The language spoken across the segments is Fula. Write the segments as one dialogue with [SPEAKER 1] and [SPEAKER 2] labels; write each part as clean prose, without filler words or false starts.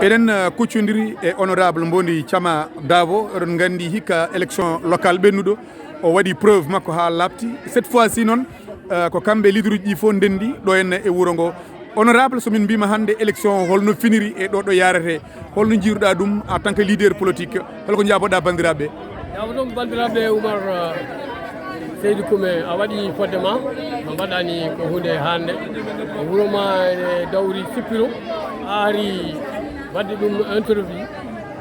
[SPEAKER 1] eɗen kuccodiri e honorable Mbondy Dabo oɗon gandi hikka élection locale ɓennuɗo o waɗi preuve makko ha labti cette fois ci noon ko kamɓe leader uji ɗi fof ndendi ɗo henna e wuuro ngo honorable somin mbima hande élection holno finiri e ɗo yarete holno jiiruɗa ɗum en tant que leader politique holko jaboɗa bandiraɓe
[SPEAKER 2] jaboɗon bandiraɓe Oumar Seydou Koumé a waɗi fodde ma no mbaɗani ko hunde hande wuuro ma ene dawri sippiro a ari wadde ɗum interview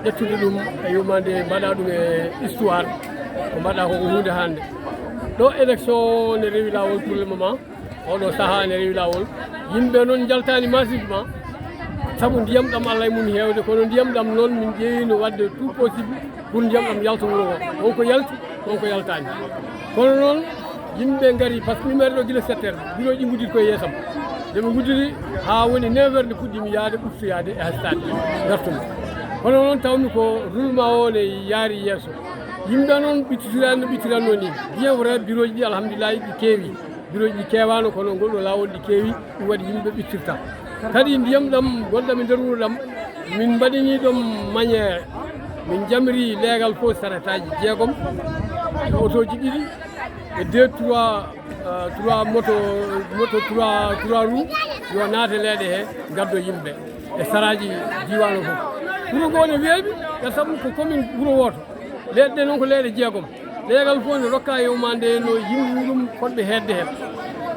[SPEAKER 2] ƴettude ɗum e yumande mbaɗa ɗum e histoire ko mbaɗa koko hunde hande ɗo élection ne rewi lawol pour le moment oɗo saaha ne rewi lawol yimɓe noon jaltani massivement saabu ndiyam ɗam Allah e mum hewde kono ndiyam ɗam noon min ƴeewino wadde tout possible pour ndiyam ɗam yalta wuuro ngo wonko yalti wonko yaltani kono noon yimɓe gari par ce que numéro ɗo guila 7 heures bureau ɗi gudditi koye yeesam deɓe guddiri ha woni 9 heures nde puɗɗimi yaade ɓuftoyade e stade gartumi kono noon tawmi ko roulement o ne yaari yeeso yimɓe noon ɓittitirani no ɓittiranno ni bien vrai bureau ji ɗi alhamdulillahi ɗi keewi bureau ji ɗi kewano kono goɗɗo lawol ɗi keewi ɗum waɗi yimɓe ɓittirta kadi ndiyam ɗam gonɗam e nder wuuro ɗam min mbaɗini ɗum maniére min jamri leegal fof saretaji 6 e auto ji ɗiɗi e 2 3 moto 3 roues yo naate leeɗe he gaddo yimɓe e saraji diwan o fof wuuro ngo ne weeɓi e saabu ko commune wuuro woto leɗɗe ɗe noon ko leeɗe 6 leegal fof ne rokka yewmande no yimɓe ɗum fotɓe hedde hen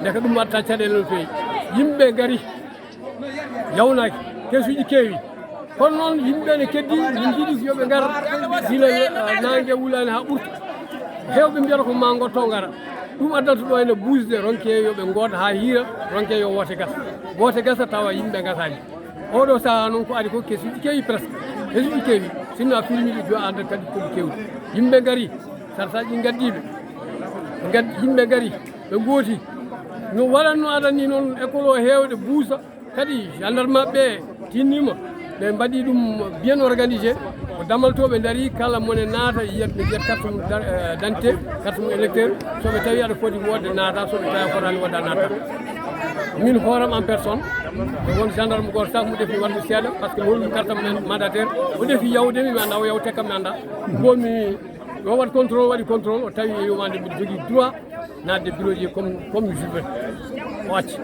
[SPEAKER 2] ndeka ɗum watta caɗele no fewi yimɓe gari yawnaki kesuji keewi kono noon yimɓe ne keddi min jiiɗi yoɓe gar dina nangue wulani ha ɓurta hewɓe mbiyata ko ma gotto gara ɗum addanta ɗo ene busde ronke yoɓe gooda ha hiira ronke yo wote gasa tawa yimɓe gasani oɗo saaha noon ko ari ko kesuji keewi presque kesuji keewi sinno a filmiɗe jo anda kadi koɓe kewɗi yimɓe gari sarsaji gaddiɓe yimɓe gari ɓe gooti no waɗanno aɗani noon école o hewde buusa kadi gendarme ɓe tinnima ɓe mbaɗi ɗum bien organisé ko damaltoɓe daari kala mone naata yiyat carte mum d'identité carte mum électeur soɓe tawi aɗa foti wodde naata soɓe tawi fotani wodda naata min hooram en personne e won gendarme goto sako mo defi wadde seeɗa par ce que holɗum carte mandataire o defi yawdemi mi anda o yaw tekkam mi anda gomi o waɗi contrôle waɗi contrôle o tawi e yumande mbiɗa jogui droit nadde bureau ji comme juɓe o acci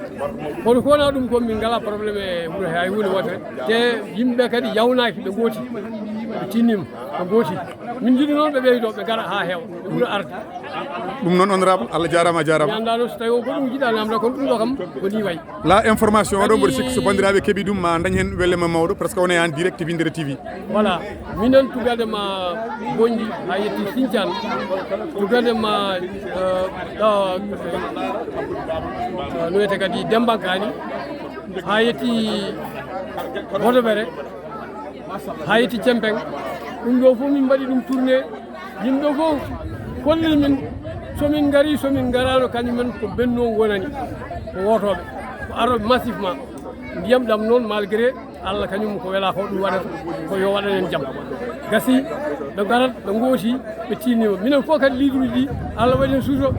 [SPEAKER 2] kono kowona ɗum ko min ngala probléme e wuuro he hay hunde wotere te yimɓeɓe kadi yawnaki ɓe gooti ɓe tinnima ɓe gooti min jiiɗi noon ɓe ɓeydo ɓe gara ha heewa ɓe ɓuura arde
[SPEAKER 1] ɗum noon honorable Allah jarama a jarama
[SPEAKER 2] mi anda noon so tawi o ko ɗum jiiɗa namda kono ɗum ɗo kam ko ni wayi
[SPEAKER 1] la information oɗo mboɗo sikki so bandiraɓe keeɓi ɗum ma dañ hen wellema mawɗo presque on est en direct WINNDERE-TV
[SPEAKER 2] voilà minen tugade ma Mbondy ha yetti Sinthiane tugade ma ɗo no wiyete kadi Dembankani ha yetti Bodoɓere ha yetti Cempeng ɗum ɗo fof min mbaɗi ɗum tourné yimɓe fof kolli min somin gari somin garano kañumen ko Benno gonani ko wotoɓe ko aroɓe massivement ndiyam ɗam noon malgré Allah kañum ko wela ko ɗum waɗata ko yo waɗan en jaam gasi ɓe garat ɓe gooti ɓe tinnima minen fof kadi leader uji ɗi Allah waɗi en suuto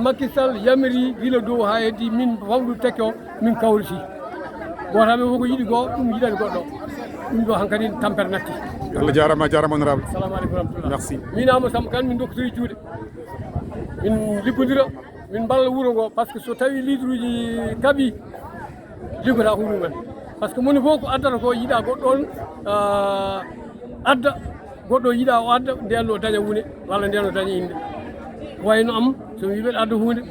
[SPEAKER 2] Macky Sall yamiri gila dow ha heddi min fawɗu tekke o min kawriti gotaɓe fof ko yiɗi goo ɗum yiɗani goɗɗo ɗum ɗo hankkadi tampere natti
[SPEAKER 1] Allah jarama honorable
[SPEAKER 2] assalamu aleykum rahmatullah
[SPEAKER 1] merci
[SPEAKER 2] minama Samba Kane min dokkotori juuɗe min liggodira min balla wuuro ngo par ce que so tawi leader uji kaaɓi liggota ko ɗumen par ce que moni fof ko addata ko yiiɗa goɗɗo on adda goɗɗo yiiɗa o adda nden o daña wuune walla nden o daña inde wayno am somi wiɓe adda hunde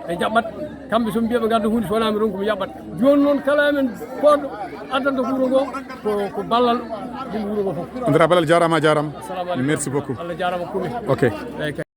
[SPEAKER 2] ɓe jaɓɓat kamɓe somi mbiya ɓe gadda hunde sonami ronko mi yaɓɓat joni noon kala men koɗɗo addanta wuuro ngo ko ballal yimɓe wuuro ngo fof
[SPEAKER 1] honorable Allah jarama a jarama merci beaucoup
[SPEAKER 2] Allah jarama Koumé
[SPEAKER 1] ok